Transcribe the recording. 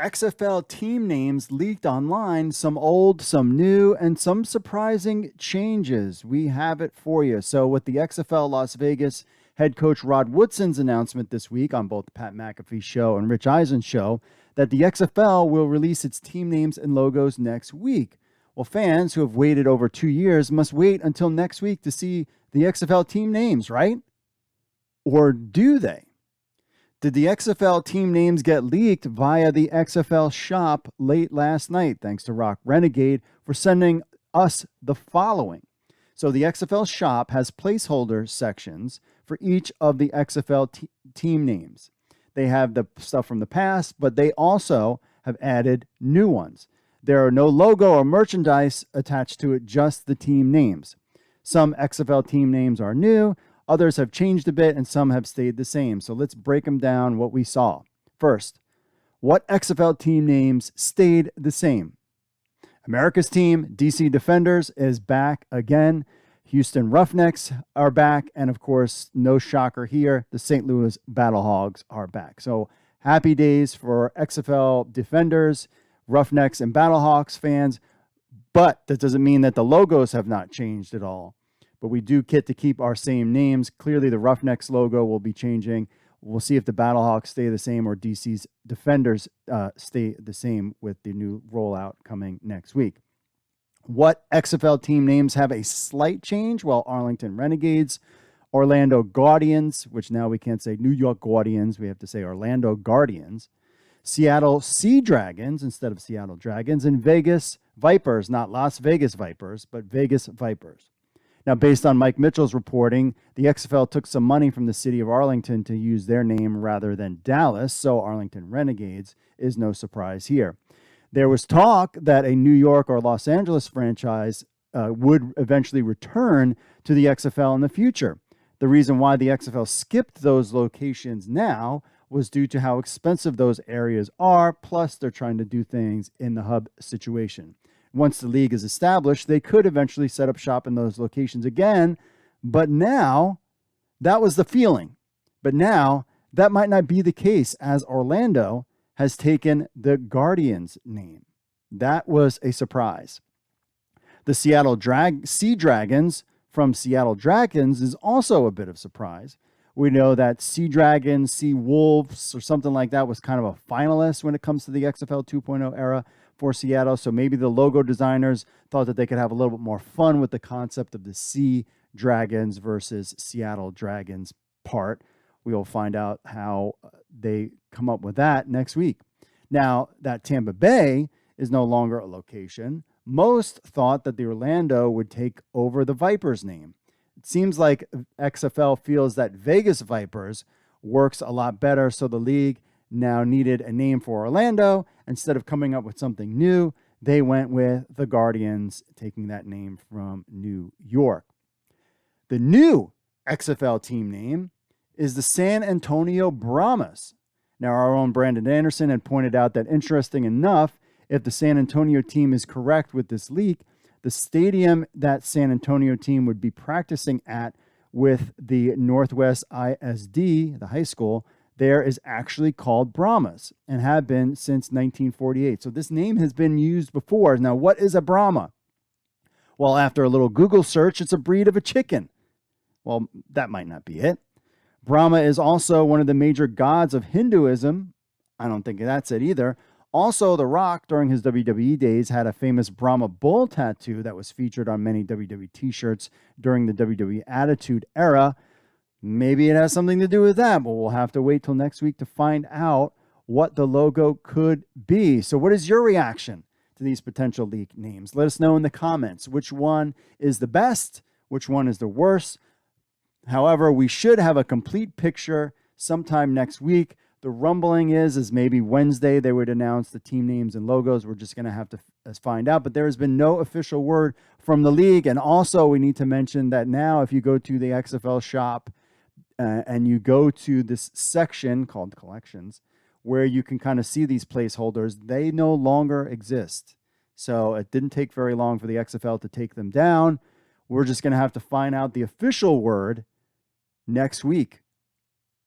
XFL team names leaked online, some old, some new, and some surprising changes. We have it for you. So, with the XFL Las Vegas head coach Rod Woodson's announcement this week on both the Pat McAfee show and Rich Eisen show that the XFL will release its team names and logos next week. Well, fans who have waited over 2 years must wait until next week to see the XFL team names, right? Or do they? Did the XFL team names get leaked via the XFL shop late last night? Thanks to Rock Renegade for sending us the following. So the XFL shop has placeholder sections for each of the XFL team names. They have the stuff from the past, but they also have added new ones. There are no logo or merchandise attached to it, just the team names. Some XFL team names are new. Others have changed a bit, and some have stayed the same. So let's break them down what we saw. First, what XFL team names stayed the same? America's team, DC Defenders, is back again. Houston Roughnecks are back. And of course, no shocker here, the St. Louis Battlehogs are back. So happy days for XFL Defenders, Roughnecks, and Battlehawks fans. But that doesn't mean that the logos have not changed at all. But we do get to keep our same names. Clearly, the Roughnecks logo will be changing. We'll see if the Battlehawks stay the same or DC's Defenders stay the same with the new rollout coming next week. What XFL team names have a slight change? Well, Arlington Renegades, Orlando Guardians, which now we can't say New York Guardians. We have to say Orlando Guardians. Seattle Sea Dragons instead of Seattle Dragons. And Vegas Vipers, not Las Vegas Vipers, but Vegas Vipers. Now, based on Mike Mitchell's reporting, the XFL took some money from the city of Arlington to use their name rather than Dallas, so Arlington Renegades is no surprise here. There was talk that a New York or Los Angeles franchise would eventually return to the XFL in the future. The reason why the XFL skipped those locations now was due to how expensive those areas are, plus they're trying to do things in the hub situation. Once the league is established, they could eventually set up shop in those locations again. But now, that was the feeling. But now, that might not be the case, as Orlando has taken the Guardians name. That was a surprise. The Seattle Sea Dragons from Seattle Dragons is also a bit of a surprise. We know that Sea Dragons, Sea Wolves, or something like that was kind of a finalist when it comes to the XFL 2.0 era for Seattle. So maybe the logo designers thought that they could have a little bit more fun with the concept of the Sea Dragons versus Seattle Dragons part. We will find out how they come up with that next week. Now, that Tampa Bay is no longer a location. Most thought that the Orlando would take over the Vipers name. It seems like XFL feels that Vegas Vipers works a lot better, so the league now needed a name for Orlando. Instead of coming up with something new, they went with the Guardians, taking that name from New York. The new XFL team name is the San Antonio Brahmas. Now, our own Brandon Anderson had pointed out that, interesting enough, if the San Antonio team is correct with this leak, the stadium that San Antonio team would be practicing at with the Northwest ISD, the high school, there is actually called Brahmas and have been since 1948. So this name has been used before. Now, what is a Brahma? Well, after a little Google search, it's a breed of a chicken. Well, that might not be it. Brahma is also one of the major gods of Hinduism. I don't think that's it either. Also, The Rock, during his WWE days, had a famous Brahma bull tattoo that was featured on many WWE t-shirts during the WWE Attitude Era. Maybe it has something to do with that, but we'll have to wait till next week to find out what the logo could be. So what is your reaction to these potential leak names? Let us know in the comments which one is the best, which one is the worst. However, we should have a complete picture sometime next week. The rumbling is maybe Wednesday they would announce the team names and logos. We're just going to have to find out. But there has been no official word from the league. And also, we need to mention that now if you go to the XFL shop and you go to this section called Collections, where you can kind of see these placeholders, they no longer exist. So it didn't take very long for the XFL to take them down. We're just going to have to find out the official word next week.